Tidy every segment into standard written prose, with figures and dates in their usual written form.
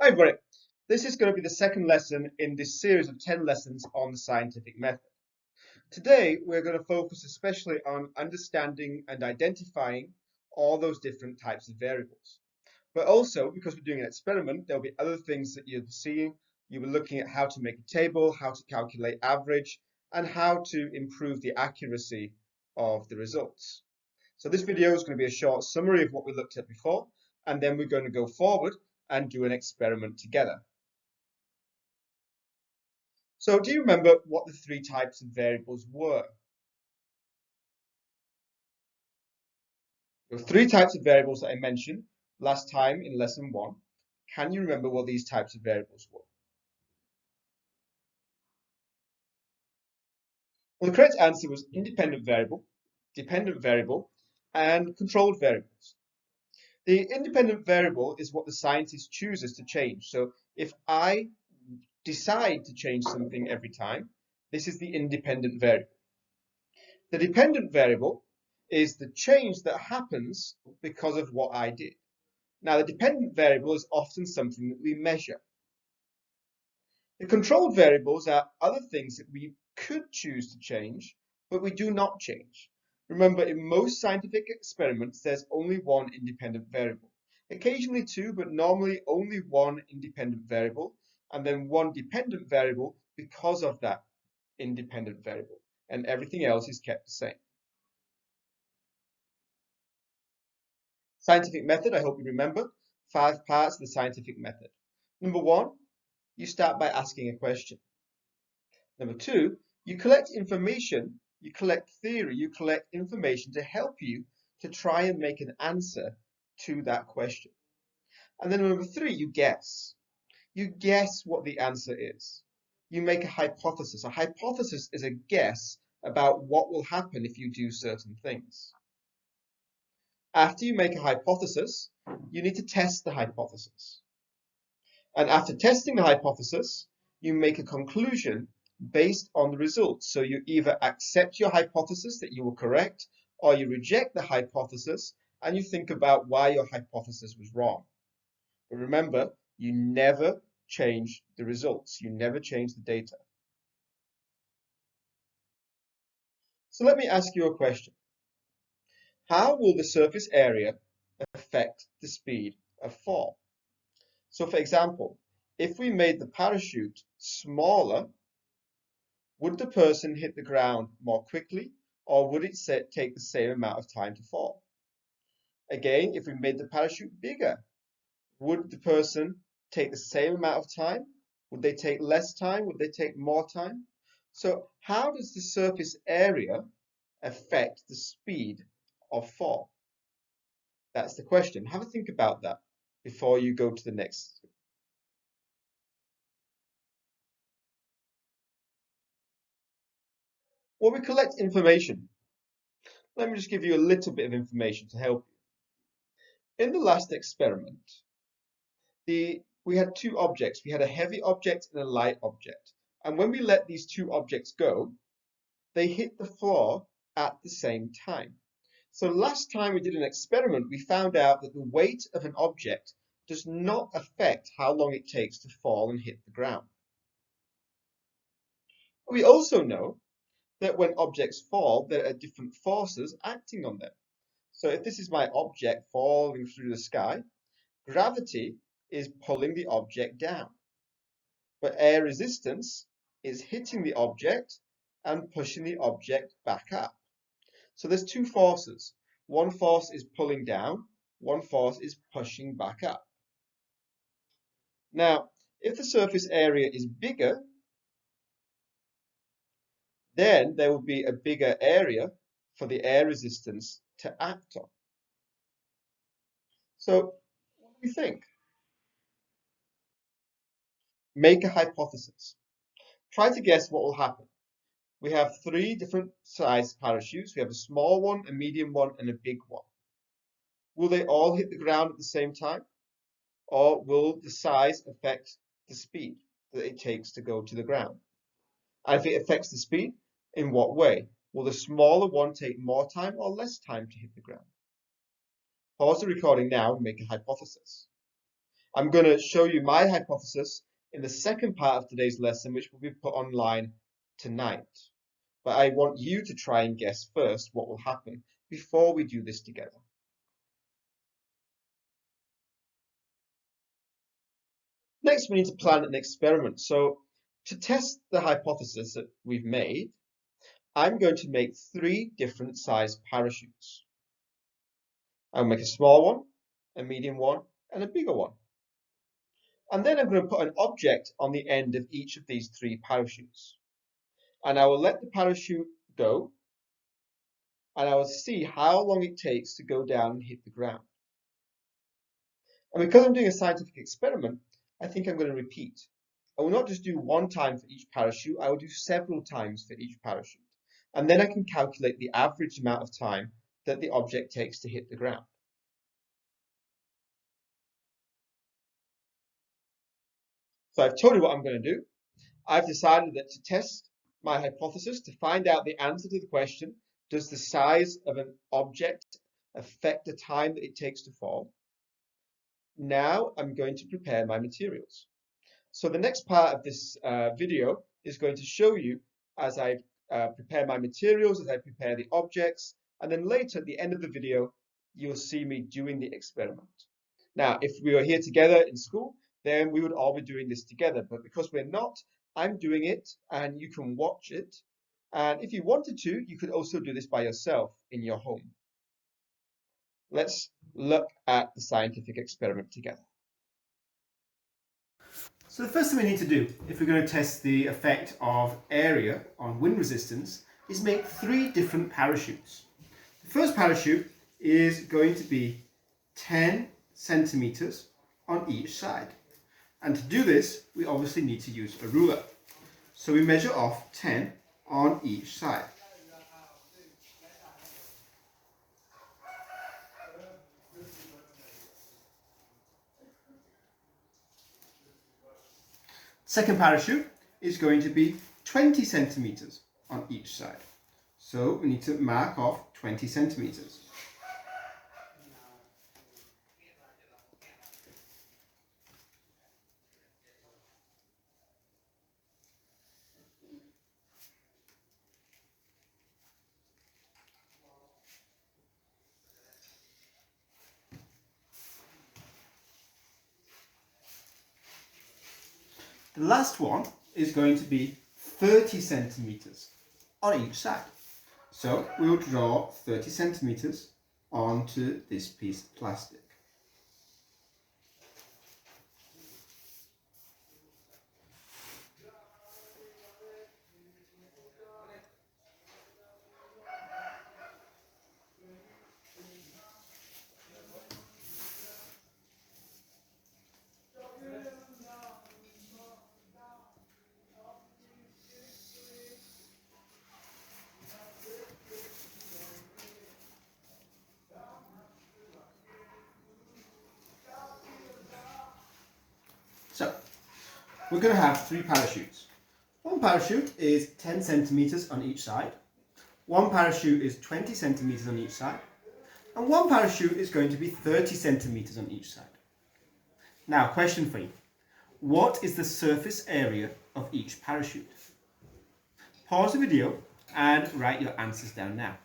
Hi everybody. This is going to be the second lesson in this series of 10 lessons on the scientific method. Today we're going to focus especially on understanding and identifying all those different types of variables. But also, because we're doing an experiment, there'll be other things that you'll be seeing. You'll be looking at how to make a table, how to calculate average, and how to improve the accuracy of the results. So this video is going to be a short summary of what we looked at before, and then we're going to go forward and do an experiment together. So do you remember what the three types of variables were? There were three types of variables that I mentioned last time in lesson 1. Can you remember what these types of variables were? Well, the correct answer was independent variable, dependent variable, and controlled variables. The independent variable is what the scientist chooses to change. So if I decide to change something every time, this is the independent variable. The dependent variable is the change that happens because of what I did. Now, the dependent variable is often something that we measure. The controlled variables are other things that we could choose to change, but we do not change. Remember, in most scientific experiments, there's only one independent variable. Occasionally two, but normally only one independent variable, and then one dependent variable because of that independent variable, and everything else is kept the same. Scientific method, I hope you remember, 5 parts of the scientific method. Number 1, you start by asking a question. Number 2, you collect information, you collect theory, you collect information to help you to try and make an answer to that question. And then number 3, you guess. You guess what the answer is. You make a hypothesis. A hypothesis is a guess about what will happen if you do certain things. After you make a hypothesis, you need to test the hypothesis. And after testing the hypothesis, you make a conclusion based on the results. So you either accept your hypothesis that you were correct, or you reject the hypothesis and you think about why your hypothesis was wrong. But remember, you never change the results. You never change the data. So let me ask you a question. How will the surface area affect the speed of fall? So for example, if we made the parachute smaller, would the person hit the ground more quickly, or would it take the same amount of time to fall? Again, if we made the parachute bigger, would the person take the same amount of time? Would they take less time? Would they take more time? So how does the surface area affect the speed of fall? That's the question. Have a think about that before you go to the next. Well, we collect information. Let me just give you a little bit of information to help you. In the last experiment, we had two objects. We had a heavy object and a light object. And when we let these two objects go, they hit the floor at the same time. So last time we did an experiment, we found out that the weight of an object does not affect how long it takes to fall and hit the ground. We also know that when objects fall, there are different forces acting on them. So if this is my object falling through the sky, gravity is pulling the object down. But air resistance is hitting the object and pushing the object back up. So there's two forces. One force is pulling down, one force is pushing back up. Now, if the surface area is bigger, then there will be a bigger area for the air resistance to act on. So what do we think? Make a hypothesis. Try to guess what will happen. We have 3 different sized parachutes. We have a small one, a medium one, and a big one. Will they all hit the ground at the same time? Or will the size affect the speed that it takes to go to the ground? And if it affects the speed, in what way? Will the smaller one take more time or less time to hit the ground? Pause the recording now and make a hypothesis. I'm going to show you my hypothesis in the second part of today's lesson, which will be put online tonight. But I want you to try and guess first what will happen before we do this together. Next, we need to plan an experiment. So to test the hypothesis that we've made, I'm going to make 3 different size parachutes. I'll make a small one, a medium one, and a bigger one. And then I'm going to put an object on the end of each of these 3 parachutes. And I will let the parachute go, and I will see how long it takes to go down and hit the ground. And because I'm doing a scientific experiment, I think I'm going to repeat. I will not just do 1 time for each parachute, I will do several times for each parachute. And then I can calculate the average amount of time that the object takes to hit the ground. So I've told you what I'm going to do. I've decided that to test my hypothesis, to find out the answer to the question, does the size of an object affect the time that it takes to fall? Now I'm going to prepare my materials. So the next part of this video is going to show you as I prepare my materials, as I prepare the objects, and then later at the end of the video, you'll see me doing the experiment. Now, if we were here together in school, then we would all be doing this together. But because we're not, I'm doing it and you can watch it. And if you wanted to, you could also do this by yourself in your home. Let's look at the scientific experiment together. So the first thing we need to do, if we're going to test the effect of area on wind resistance, is make 3 different parachutes. The first parachute is going to be 10 centimeters on each side. And to do this, we obviously need to use a ruler. So we measure off 10 on each side. Second parachute is going to be 20 centimeters on each side. So we need to mark off 20 centimeters. The last one is going to be 30 centimeters on each side. So we will draw 30 centimeters onto this piece of plastic. So we're going to have 3 parachutes. One parachute is 10 centimeters on each side. One parachute is 20 centimeters on each side. And one parachute is going to be 30 centimeters on each side. Now, question for you. What is the surface area of each parachute? Pause the video and write your answers down now.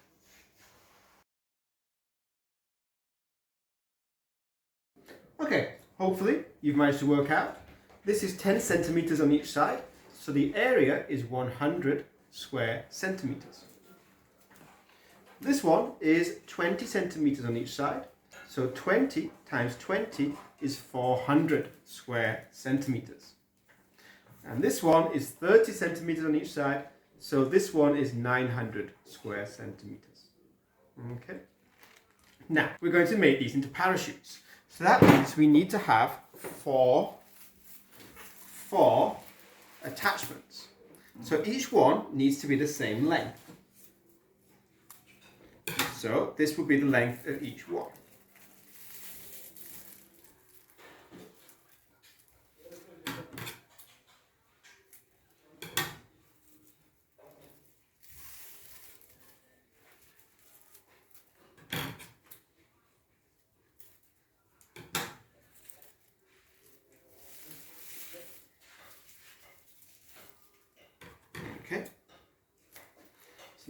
Okay, hopefully you've managed to work out. This is 10 centimeters on each side, so the area is 100 square centimeters. This one is 20 centimeters on each side, so 20 times 20 is 400 square centimeters. And this one is 30 centimeters on each side, so this one is 900 square centimeters. Okay. Now, we're going to make these into parachutes. So that means we need to have four attachments. So each one needs to be the same length. So this will be the length of each one.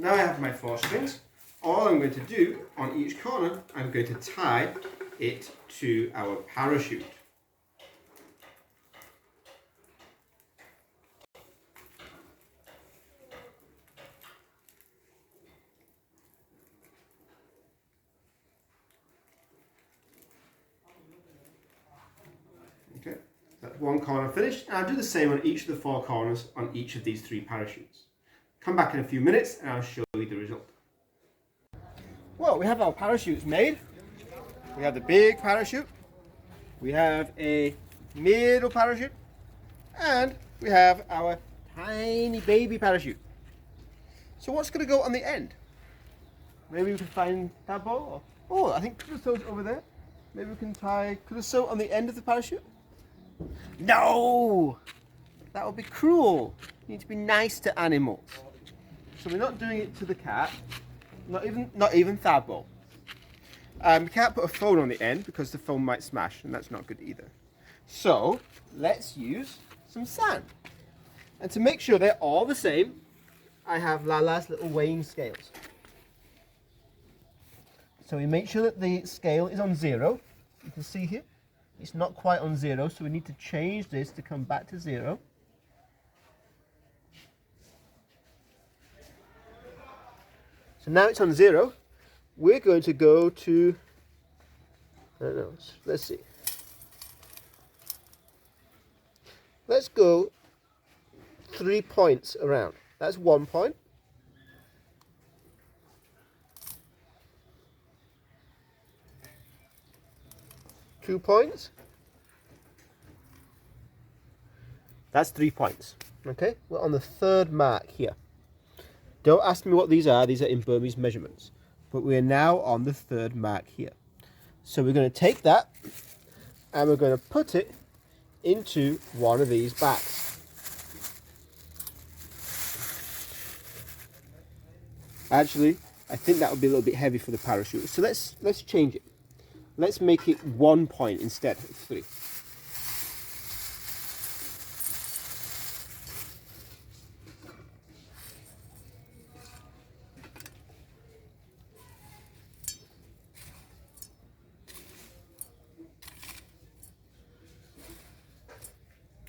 now I have my 4 strings. All I'm going to do on each corner, I'm going to tie it to our parachute. Okay, that's one corner finished, and I'll do the same on each of the 4 corners on each of these 3 parachutes. Come back in a few minutes and I'll show you the result. Well, we have our parachutes made. We have the big parachute, we have a middle parachute, and we have our tiny baby parachute. So what's going to go on the end? Maybe we can find that ball. Oh, I think Crusoe's over there. Maybe we can tie Crusoe on the end of the parachute. No! That would be cruel. You need to be nice to animals. So we're not doing it to the cat. Not even Thabo. We can't put a phone on the end because the phone might smash, and that's not good either. So let's use some sand. And to make sure they're all the same, I have Lala's little weighing scales. So we make sure that the scale is on 0. You can see here, it's not quite on 0, so we need to change this to come back to 0. So now it's on 0. We're going to go to, I don't know, let's see. Let's go 3 points around. That's 1 point. Two points. That's 3 points. Okay, we're on the 3rd mark here. Don't ask me what these are in Burmese measurements. But we're now on the 3rd mark here. So we're going to take that and we're going to put it into one of these bags. Actually, I think that would be a little bit heavy for the parachute. So let's change it. Let's make it 1 point instead of 3.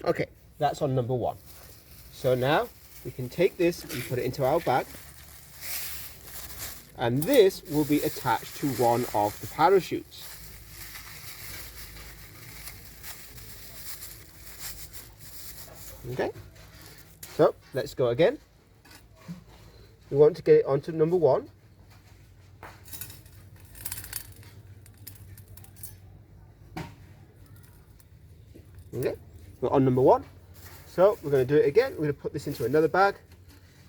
Okay, that's on number 1. So now we can take this and put it into our bag. And this will be attached to one of the parachutes. Okay, so let's go again. We want to get it onto number 1. Okay, we're on number 1. So we're going to do it again. We're going to put this into another bag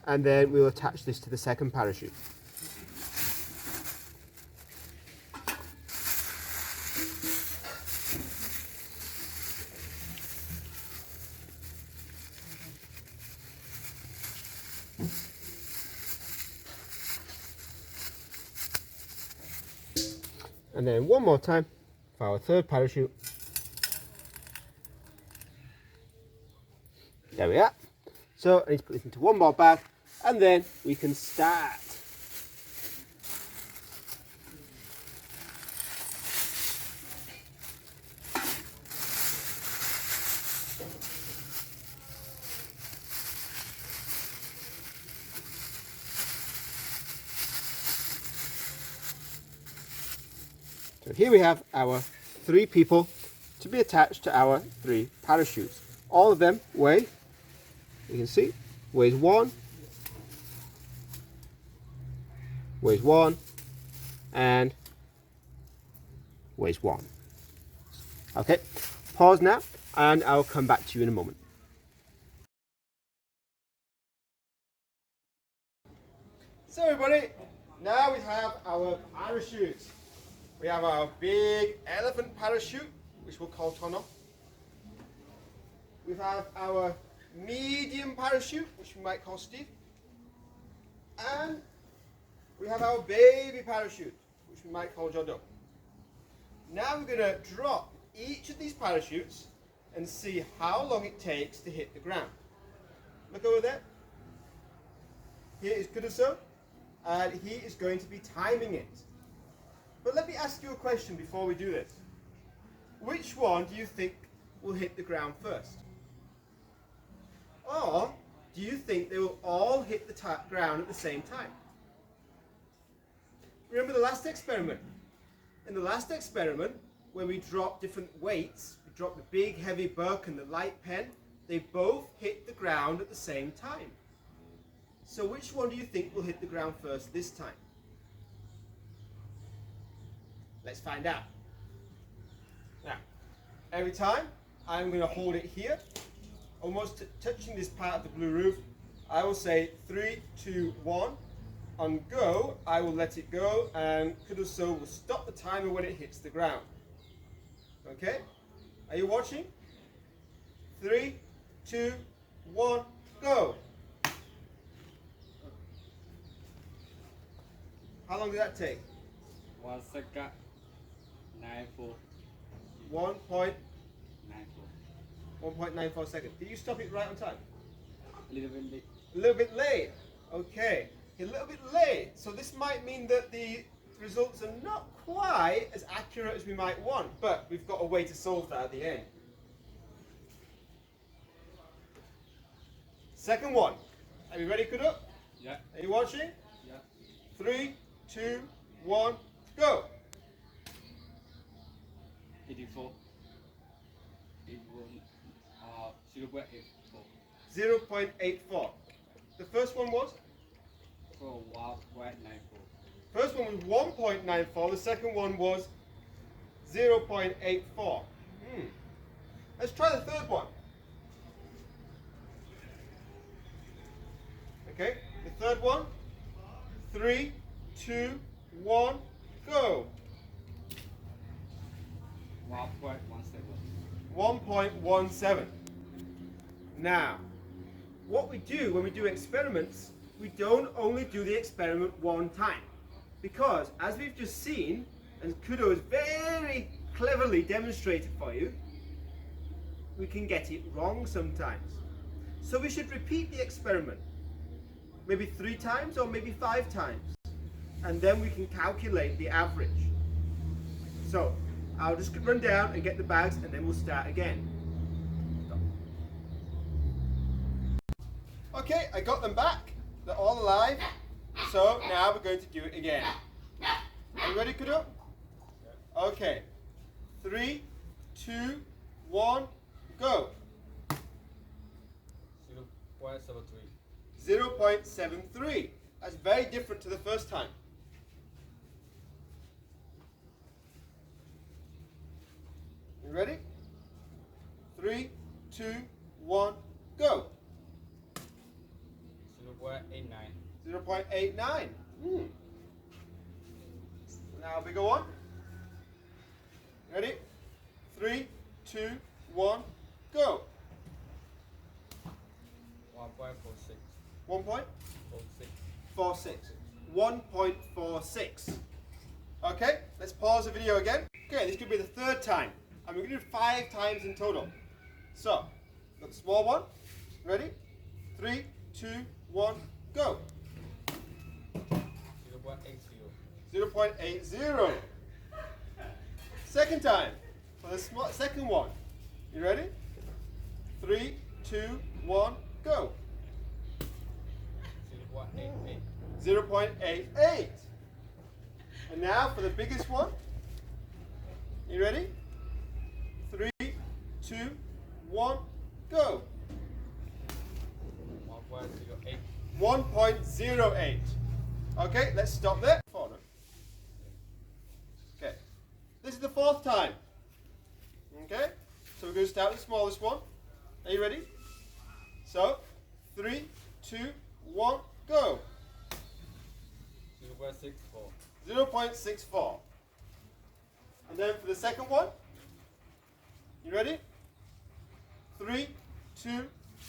and then we'll attach this to the 2nd parachute. And then one more time for our 3rd parachute. There we are. So I need to put this into one more bag and then we can start. So here we have our 3 people to be attached to our 3 parachutes. All of them weigh, you can see, weighs 1, and weighs 1. Okay, pause now, and I'll come back to you in a moment. So everybody, now we have our parachutes. We have our big elephant parachute, which we'll call Tono. We have our medium parachute, which we might call Steve. And we have our baby parachute, which we might call Jodo. Now we're going to drop each of these parachutes and see how long it takes to hit the ground. Look over there. Here is Kuduso. and he is going to be timing it. But let me ask you a question before we do this. Which one do you think will hit the ground first? Or do you think they will all hit the ground at the same time? Remember the last experiment? In the last experiment, when we dropped different weights, we dropped the big heavy book and the light pen, they both hit the ground at the same time. So which one do you think will hit the ground first this time? Let's find out. Now, every time I'm going to hold it here, almost touching this part of the blue roof. I will say 3, 2, 1. On go, I will let it go, and Kudo-so will stop the timer when it hits the ground. Okay? Are you watching? 3, 2, 1, go! How long did that take? 1 second. 94. 1.94 94. seconds. Did you stop it right on time? Little bit late. A little bit late. Okay. A little bit late. So this might mean that the results are not quite as accurate as we might want, but we've got a way to solve that at the end. Second one. Are you ready, Kudo? Yeah. Are you watching? Yeah. 3, 2, 1, go! 84. 0.84. 0.84. The first one was? For 1.94. First one was 1.94, the second one was 0.84. Let's try the third one. Okay, the third one. 3, 2, 1, go. 1.17. 1.17. Now, what we do when we do experiments, we don't only do the experiment one time. Because, as we've just seen, and Kudo has very cleverly demonstrated for you, we can get it wrong sometimes. So we should repeat the experiment. Maybe 3 times or maybe 5 times. And then we can calculate the average. So, I'll just run down and get the bags and then we'll start again. Okay, I got them back. They're all alive. So now we're going to do it again. Are you ready, Kudo? Okay. 3, 2, 1, go. 0.73. 0.73. That's very different to the first time. You ready? 3, 2, 1, go. 0.89. 0.89. Now a bigger one. Ready? 3, 2, 1, go. 1.46. 1.46. 1.46. Okay, let's pause the video again. Okay, this could be the third time. And we're going to do 5 times in total. So, got the small one. Ready? 3, 2, 1, go. 0.80. 0.80. Second time. For the second one. You ready? 3, 2, 1, go. 0.88. 0.88. And now for the biggest one. You ready? 3, 2, 1, go. 1.08. 1.08. Okay, let's stop there. Okay, this is the 4th time. Okay, so we're going to start with the smallest one. Are you ready? So, 3, 2, 1, go. 0.64. 0.64. And then for the second one, you ready? 3, 2,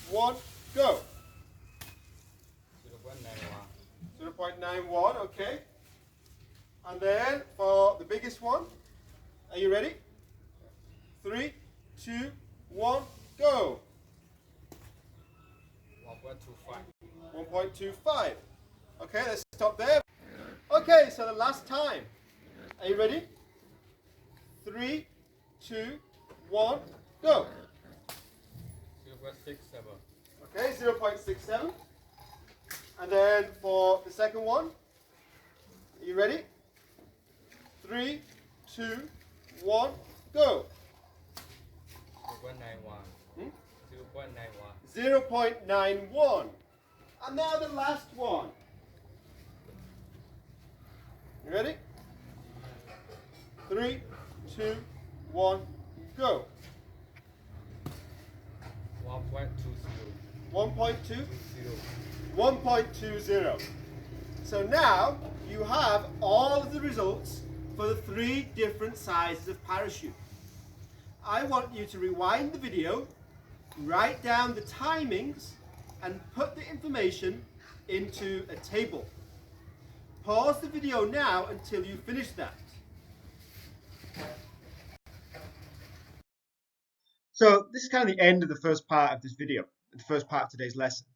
1, go. 0.91. 0.91, okay. And then for the biggest one, are you ready? 3, 2, 1, go. 1.25. 1.25. Okay, let's stop there. Okay, so the last time. Are you ready? 3, 2, 1, go. 0.67. Okay, 0.67. And then for the second one, are you ready? 3, 2, 1, go. 0.91. 0.91. 0.91. And now the last one. You ready? 3, 2, 1, go. 1.20. 1.2. 1.20. So now you have all of the results for the 3 different sizes of parachute. I want you to rewind the video, write down the timings, and put the information into a table. Pause the video now until you finish that. So this is kind of the end of the first part of this video, the first part of today's lesson.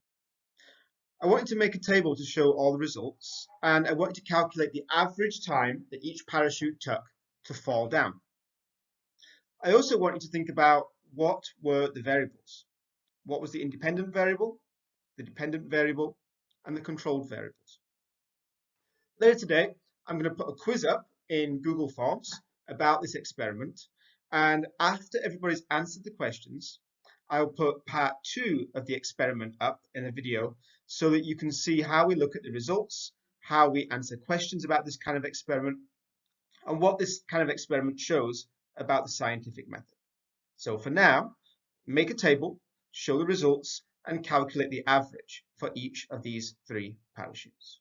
I want you to make a table to show all the results, and I want you to calculate the average time that each parachute took to fall down. I also want you to think about what were the variables. What was the independent variable, the dependent variable, and the controlled variables. Later today, I'm going to put a quiz up in Google Forms about this experiment, and after everybody's answered the questions, I'll put part 2 of the experiment up in a video so that you can see how we look at the results, how we answer questions about this kind of experiment, and what this kind of experiment shows about the scientific method. So for now, make a table, show the results, and calculate the average for each of these 3 parachutes.